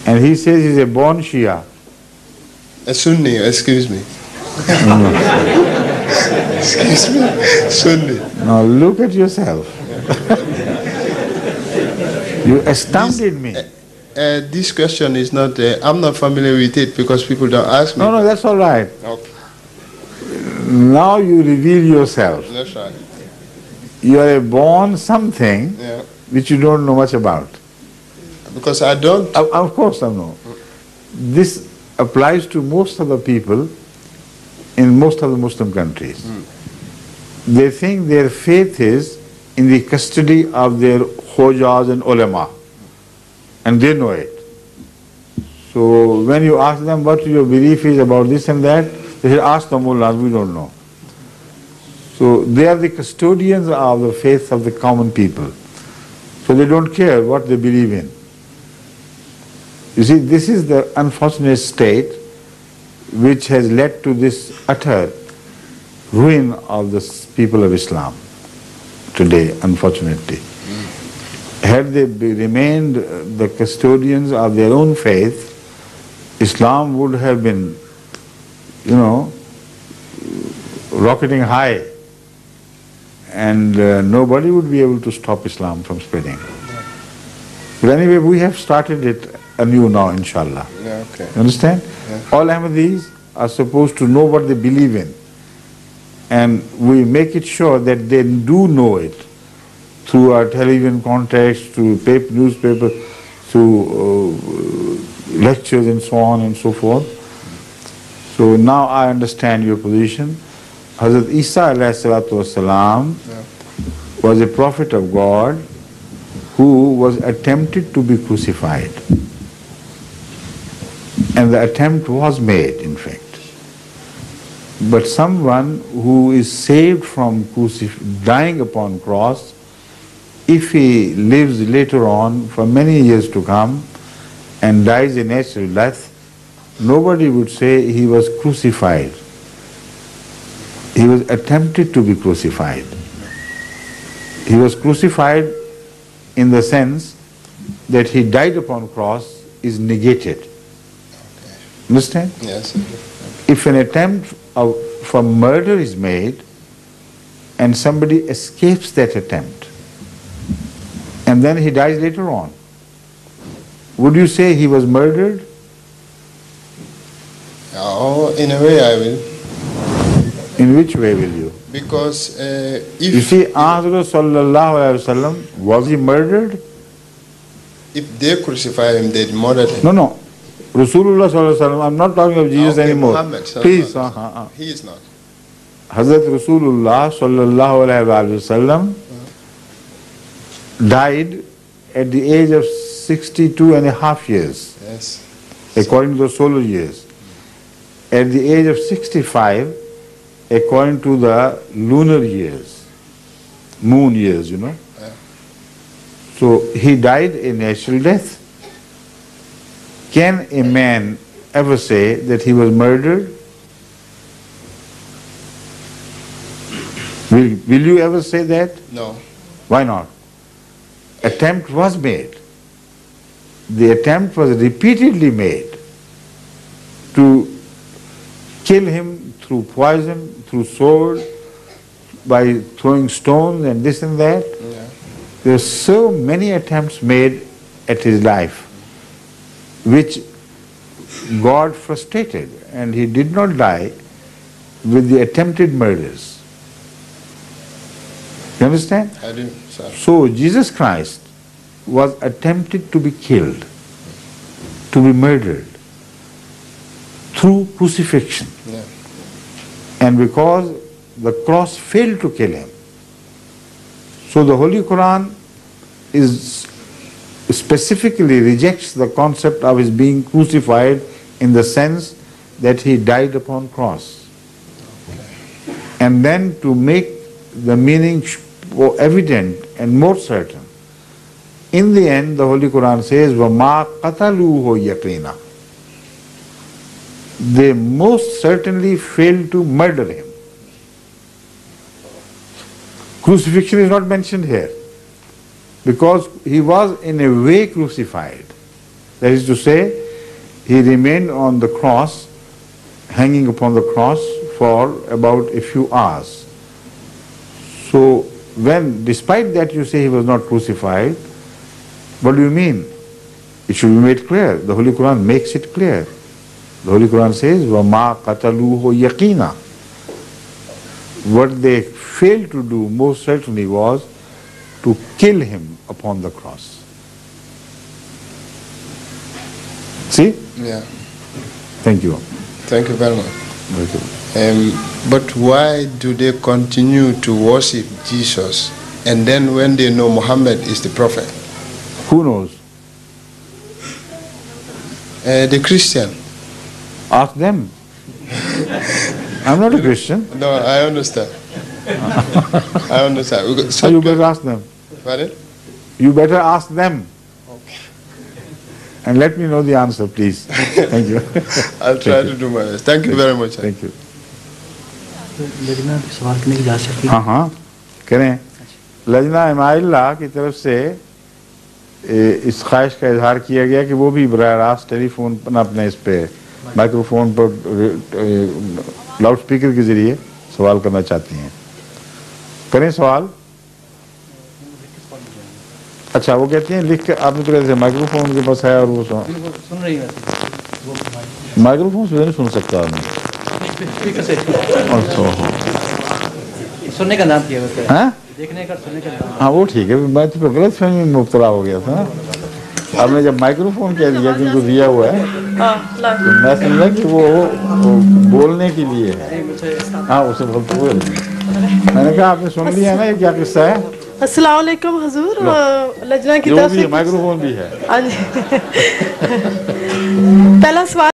And he says he's a born Shia. A Sunni, excuse me. Excuse me, Sunni. Now look at yourself. You astounded me. This question is not, I'm not familiar with it because people don't ask me. No, that's all right. Okay. Now you reveal yourself. That's right. You are a born something which you don't know much about. Because I don't. Of course I know. This applies to most of the people in most of the Muslim countries. They think their faith is in the custody of their khojas and ulama, and they know it. So when you ask them what your belief is about this and that, they say, ask the mullahs, we don't know. So they are the custodians of the faith of the common people. So they don't care what they believe in. You see, this is the unfortunate state which has led to this utter ruin of the people of Islam today, unfortunately. Had they remained the custodians of their own faith, Islam would have been, rocketing high, and nobody would be able to stop Islam from spreading. But anyway, we have started it anew now, inshallah. Yeah, okay. You understand? Yeah. All Ahmadis are supposed to know what they believe in, and we make it sure that they do know it through our television contacts, through newspapers, through lectures and so on and so forth. So now I understand your position. Hazrat Isa alayhi salatu wasalam was a prophet of God who was attempted to be crucified. And the attempt was made, in fact. But someone who is saved from dying upon cross, if he lives later on for many years to come and dies a natural death, nobody would say he was crucified. He was attempted to be crucified. He was crucified in the sense that he died upon cross is negated. Understand? Yes. If an attempt for murder is made and somebody escapes that attempt and then he dies later on, would you say he was murdered? Oh, in a way I will. In which way will you? Because if... You see, Hazrat sallallahu alayhi wa sallam, was he murdered? If they crucify him, they murdered him. No. Rasulullah sallallahu alayhi wa sallam, I'm not talking of Jesus anymore. Muhammad, please. He is not. Hazrat Rasulullah sallallahu alayhi wa sallam died at the age of 62 and a half years. Yes. According to the solar years. At the age of 65, according to the lunar years, moon years, Yeah. So he died a natural death. Can a man ever say that he was murdered? Will you ever say that? No. Why not? Attempt was made. The attempt was repeatedly made to kill him through poison, through sword, by throwing stones and this and that. Yeah. There are so many attempts made at his life which God frustrated, and he did not die with the attempted murders. You understand? I do, sir. So Jesus Christ was attempted to be killed, to be murdered through crucifixion. Yeah. And because the cross failed to kill him, so the Holy Quran specifically rejects the concept of his being crucified in the sense that he died upon cross. And then to make the meaning more evident and more certain, in the end the Holy Quran says, وَمَا قَتَلُوهُ يَقِينًا. They most certainly failed to murder him. Crucifixion is not mentioned here because he was in a way crucified. That is to say, he remained on the cross, hanging upon the cross for about a few hours. So when, despite that, you say he was not crucified, what do you mean? It should be made clear. The Holy Quran makes it clear. The Holy Quran says, وَمَا قَتَلُوهُ يَقِينًا. What they failed to do most certainly was to kill him upon the cross. See? Yeah. Thank you. Thank you very much. Okay. But why do they continue to worship Jesus, and then when they know Muhammad is the prophet? Who knows? The Christian. Ask them. I'm not a Christian. No, I understand. I understand. So you better ask them. Pardon? You better ask them. Okay. And let me know the answer, please. Thank you. I'll try to do my best. Thank you very much. Thank you. لجنہ بھی سوال کرنے کی اجازت سکتی ہے؟ ہاں ہاں کریں. لجنہ اللہ کی طرف سے اس خواہش کا اظہار کیا گیا کہ وہ بھی براہ راست ٹیلی فون پر اپنے اس پہ مائکرو فون پر لاؤڈ اسپیکر کے ذریعے سوال کرنا چاہتی ہیں. کریں سوال. اچھا وہ کہتی ہیں لکھ کے آپ نے تو کہتے ہیں مائکرو فون کے پاس ہے اور وہ سن رہی ہے مائکرو فون سے نہیں سن سکتا آدمی. سننے کا نام کیا ہاں دیکھنے کا سننے کا نام. ہاں وہ ٹھیک ہے. میں تو غلط فہمی میں مبتلا ہو گیا تھا نا. آپ نے جب مائکرو فون کہہ دیا جن کو دیا ہوا ہے تو میں سمجھا کہ وہ بولنے کے لیے ہے. ہاں اسے غلط ہوئے. میں نے کہا آپ نے سن لیا نا یہ کیا قصہ ہے. السلام علیکم حضور. لجنہ کی طرف سے مائکرو فون بھی ہے. پہلا سوال